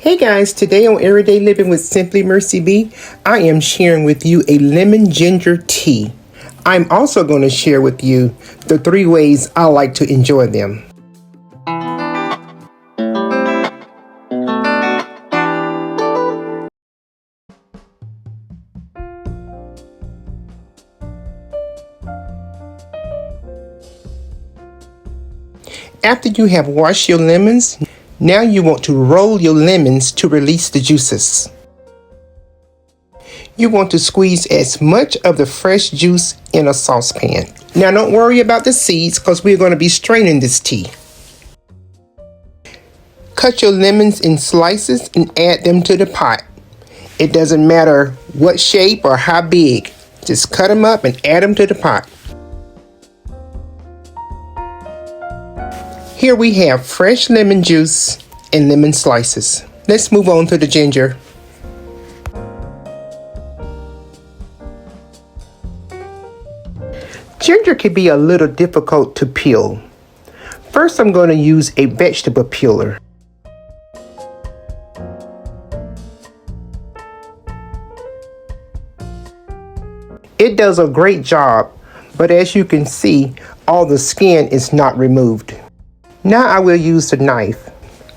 Hey guys, today on Everyday Living with Simply Mercy B, I am sharing with you a lemon ginger tea. I'm also going to share with you the 3 ways I like to enjoy them. After you have washed your lemons, now you want to roll your lemons to release the juices. You want to squeeze as much of the fresh juice in a saucepan. Now don't worry about the seeds because we're going to be straining this tea. Cut your lemons in slices and add them to the pot. It doesn't matter what shape or how big. Just cut them up and add them to the pot. Here we have fresh lemon juice and lemon slices. Let's move on to the ginger. Ginger can be a little difficult to peel. First, I'm going to use a vegetable peeler. It does a great job, but as you can see, all the skin is not removed. Now I will use the knife.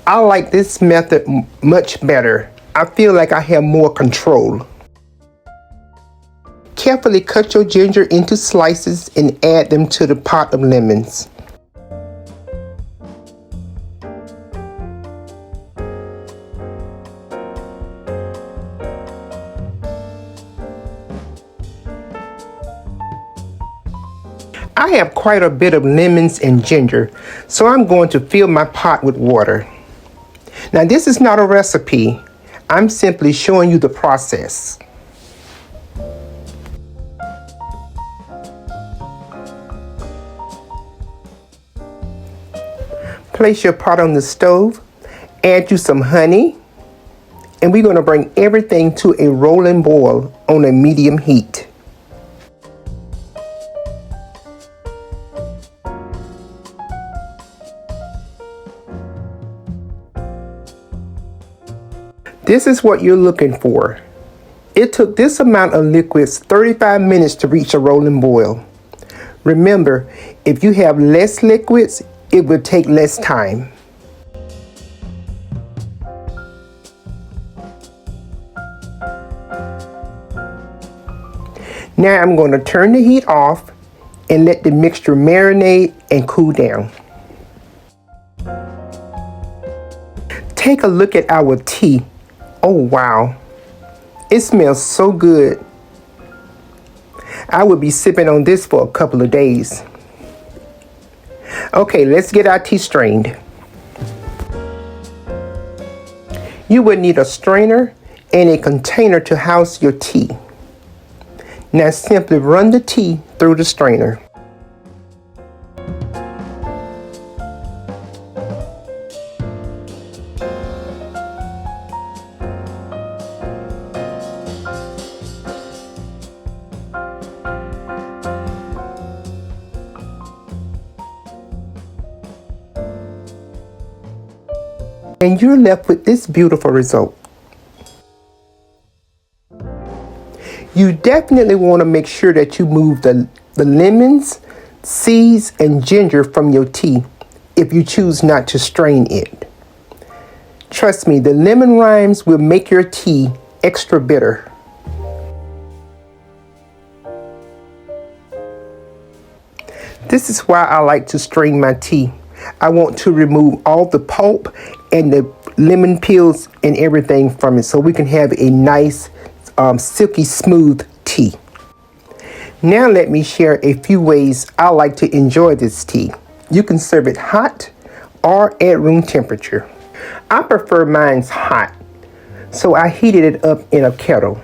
I like this method much better. I feel like I have more control. Carefully cut your ginger into slices and add them to the pot of lemons. I have quite a bit of lemons and ginger, so I'm going to fill my pot with water. Now this is not a recipe. I'm simply showing you the process. Place your pot on the stove, add you some honey, and we're going to bring everything to a rolling boil on a medium heat. This is what you're looking for. It took this amount of liquids 35 minutes to reach a rolling boil. Remember, if you have less liquids, it will take less time. Now I'm going to turn the heat off and let the mixture marinate and cool down. Take a look at our tea. Oh wow, it smells so good. I will be sipping on this for a couple of days. Okay, let's get our tea strained. You will need a strainer and a container to house your tea. Now simply run the tea through the strainer. And you're left with this beautiful result. You definitely want to make sure that you move the lemons, seeds, and ginger from your tea if you choose not to strain it. Trust me, the lemon rinds will make your tea extra bitter. This is why I like to strain my tea. I want to remove all the pulp and the lemon peels and everything from it so we can have a nice silky smooth tea. Now let me share a few ways I like to enjoy this tea. You can serve it hot or at room temperature. I prefer mine's hot, so I heated it up in a kettle.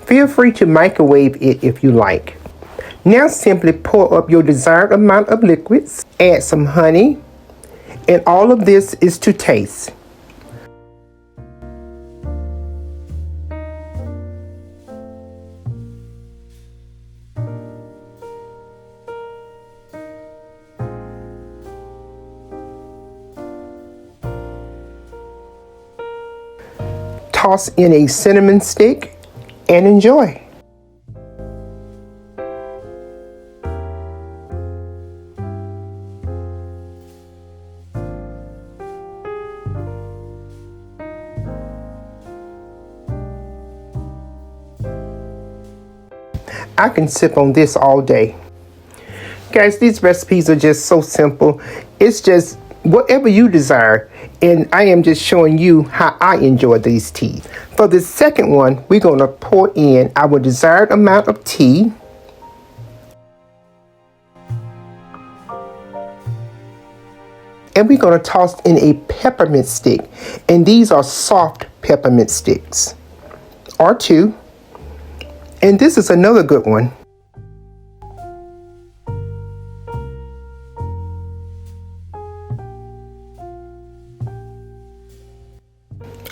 Feel free to microwave it if you like. Now simply pour up your desired amount of liquids, add some honey, and all of this is to taste. toss in a cinnamon stick and enjoy. I can sip on this all day. Guys, these recipes are just so simple. It's just whatever you desire, and I am just showing you how I enjoy these teas. For the second one, we're going to pour in our desired amount of tea. And we're going to toss in a peppermint stick, and these are soft peppermint sticks, or two. And this is another good one.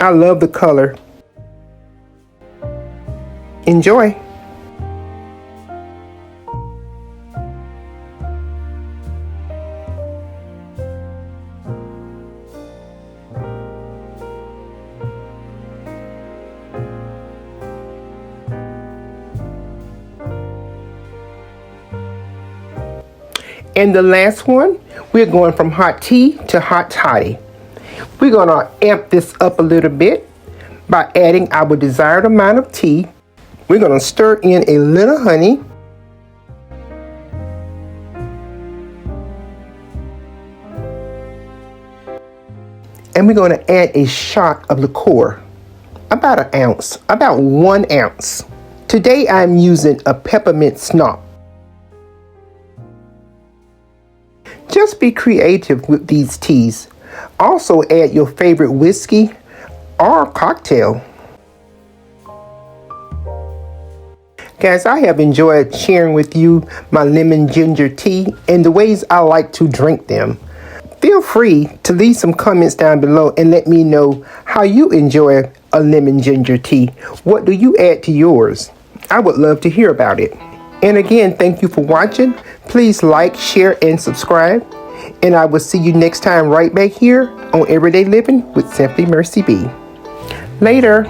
I love the color. Enjoy. And the last one, we're going from hot tea to hot toddy. We're going to amp this up a little bit by adding our desired amount of tea. We're going to stir in a little honey. And we're going to add a shot of liqueur, about an ounce, about 1 ounce. Today I'm using a peppermint schnapps. Just be creative with these teas. Also add your favorite whiskey or cocktail. Guys, I have enjoyed sharing with you my lemon ginger tea and the ways I like to drink them. Feel free to leave some comments down below and let me know how you enjoy a lemon ginger tea. What do you add to yours? I would love to hear about it. And again, thank you for watching. Please like, share, and subscribe. And I will see you next time right back here on Everyday Living with Simply Mercy B. Later.